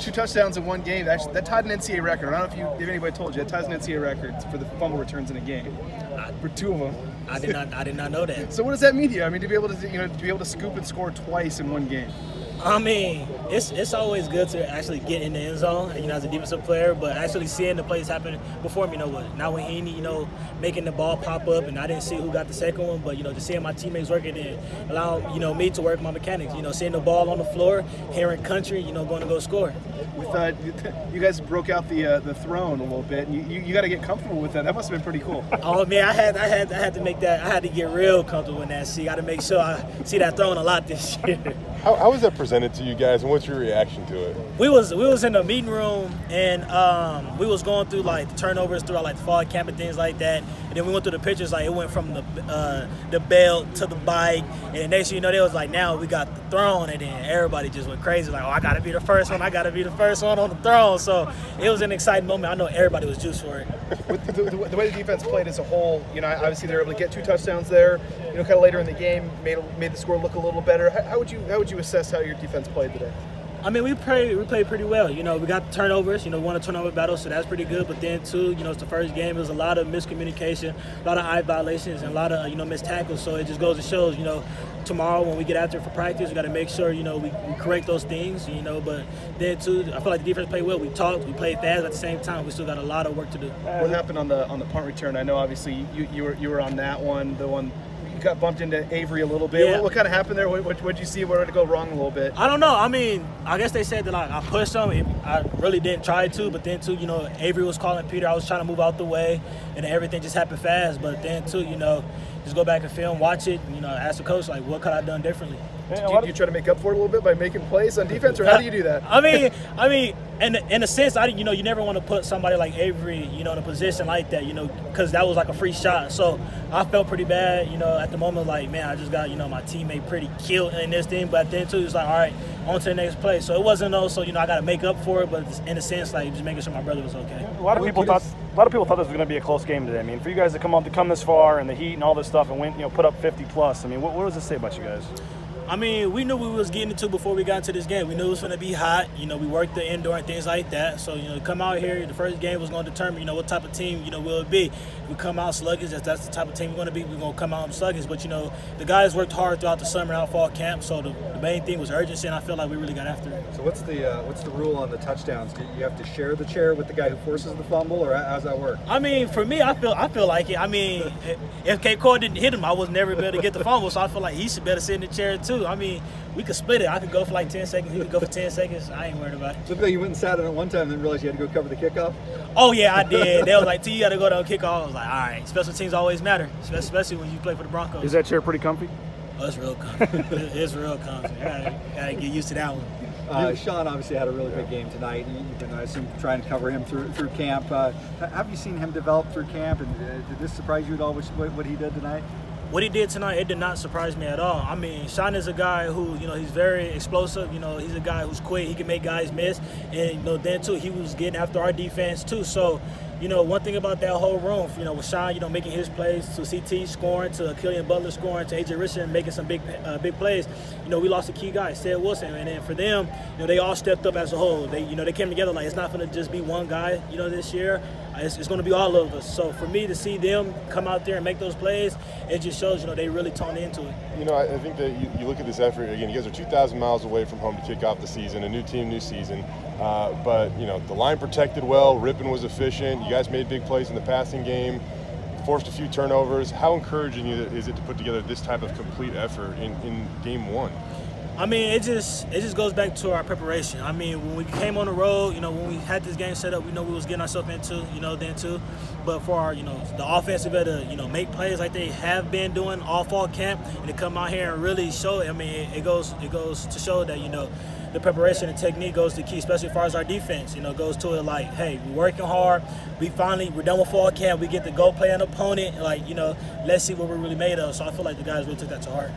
2 touchdowns in one game. Actually, that tied an NCAA record. I don't know if anybody told you. It ties an NCAA record for the fumble returns in a game. For 2 of them. I did not know that. So what does that mean to you? I mean, to be able to scoop and score twice in one game. I mean, it's always good to actually get in the end zone, as a defensive player, but actually seeing the plays happen before me, now when he, making the ball pop up, and I didn't see who got the second one, but, just seeing my teammates working and allowing, me to work my mechanics, seeing the ball on the floor, hearing country, going to go score. You guys broke out the throne a little bit, and you got to get comfortable with that. That must have been pretty cool. Oh man, I had to make that. I had to get real comfortable in that. Got to make sure I see that throne a lot this year. How was that presented to you guys, and what's your reaction to it? We was in the meeting room, and we was going through like the turnovers throughout like the fall camp and things like that. And then we went through the pictures, like it went from the belt to the bike, and next thing you know, they was like, now we got the throne, and then everybody just went crazy, like, oh, I gotta be the first one, I gotta be the first one on the throne. So it was an exciting moment. I know everybody was juiced for it. With the way the defense played as a whole, obviously they were able to get 2 touchdowns there. Kind of later in the game, made the score look a little better. How would you assess how your defense played today? I mean, we played pretty well. We got the turnovers. We won a turnover battle, so that's pretty good. But then, too, it's the first game. It was a lot of miscommunication, a lot of eye violations, and a lot of, missed tackles. So it just goes to show, tomorrow when we get after it for practice, we got to make sure, we correct those things, But then, too, I feel like the defense played well. We talked, we played fast. At the same time, we still got a lot of work to do. What happened on the punt return? I know, obviously, you were on that one, the one. You got bumped into Avery a little bit. Yeah. What kind of happened there? What'd you see? Where did it go wrong a little bit? I don't know. I mean, I guess they said that I pushed him. I really didn't try to, but then too, Avery was calling Peter. I was trying to move out the way, and everything just happened fast. But then too, just go back and film, watch it, ask the coach, like, what could I have done differently? Do you try to make up for it a little bit by making plays on defense, or how do you do that? I mean, in a sense, you never want to put somebody like Avery, in a position like that, because that was like a free shot. So I felt pretty bad, at the moment, like, man, I just got, my teammate pretty killed in this thing. But then too, it's like, all right, on to the next play. So it wasn't also, I got to make up for it, but in a sense, like, just making sure my brother was okay. A lot of people thought this was going to be a close game today. I mean, for you guys to come this far and the heat and all this stuff and win, put up 50 plus. I mean, what does this say about you guys? I mean, we knew we was getting into before we got into this game. We knew it was going to be hot. We worked the indoor and things like that. So, to come out here, the first game was going to determine, what type of team, will it be. If we come out sluggish, if that's the type of team we're going to be, we're going to come out sluggish. But, the guys worked hard throughout the summer out fall camp. So the main thing was urgency, and I feel like we really got after it. So what's the rule on the touchdowns? Do you have to share the chair with the guy who forces the fumble, or how's that work? I mean, for me, I feel like it. I mean, if K. Cole didn't hit him, I was never able to get the fumble. So I feel like he should better sit in the chair too. I mean, we could split it. I could go for like 10 seconds. He could go for 10 seconds. I ain't worried about it. Looked like you went and sat in it one time and then realized you had to go cover the kickoff? Oh, yeah, I did. They was like, T, you got to go down kickoff. I was like, all right, special teams always matter, especially when you play for the Broncos. Is that chair pretty comfy? Oh, it's real comfy. It's real comfy. I got to get used to that one. Sean obviously had a really big game tonight. You've been, I assume, trying to cover him through camp. Have you seen him develop through camp, and did this surprise you at all, what he did tonight? What he did tonight, it did not surprise me at all. I mean, Sean is a guy who, he's very explosive. He's a guy who's quick. He can make guys miss. And, then, too, he was getting after our defense, too. So, one thing about that whole room, with Sean, making his plays, to CT scoring, to Killian Butler scoring, to A.J. Richardson making some big plays, we lost a key guy, Seth Wilson. And then for them, they all stepped up as a whole. They came together like it's not going to just be one guy, this year. It's going to be all of us. So for me to see them come out there and make those plays, it just shows, they really toned into it. I think that you look at this effort, again, you guys are 2,000 miles away from home to kick off the season, a new team, new season. But, the line protected well, Rippon was efficient, you guys made big plays in the passing game, forced a few turnovers. How encouraging is it to put together this type of complete effort in game one? I mean, it just goes back to our preparation. I mean, when we came on the road, when we had this game set up, we know we was getting ourselves into, then too. But for our, the offensive to, make plays like they have been doing all fall camp, and to come out here and really show it. I mean, it goes to show that, the preparation and technique goes to key, especially as far as our defense. Goes to it like, hey, we're working hard. We're done with fall camp. We get to go play an opponent. Like, let's see what we're really made of. So I feel like the guys really took that to heart.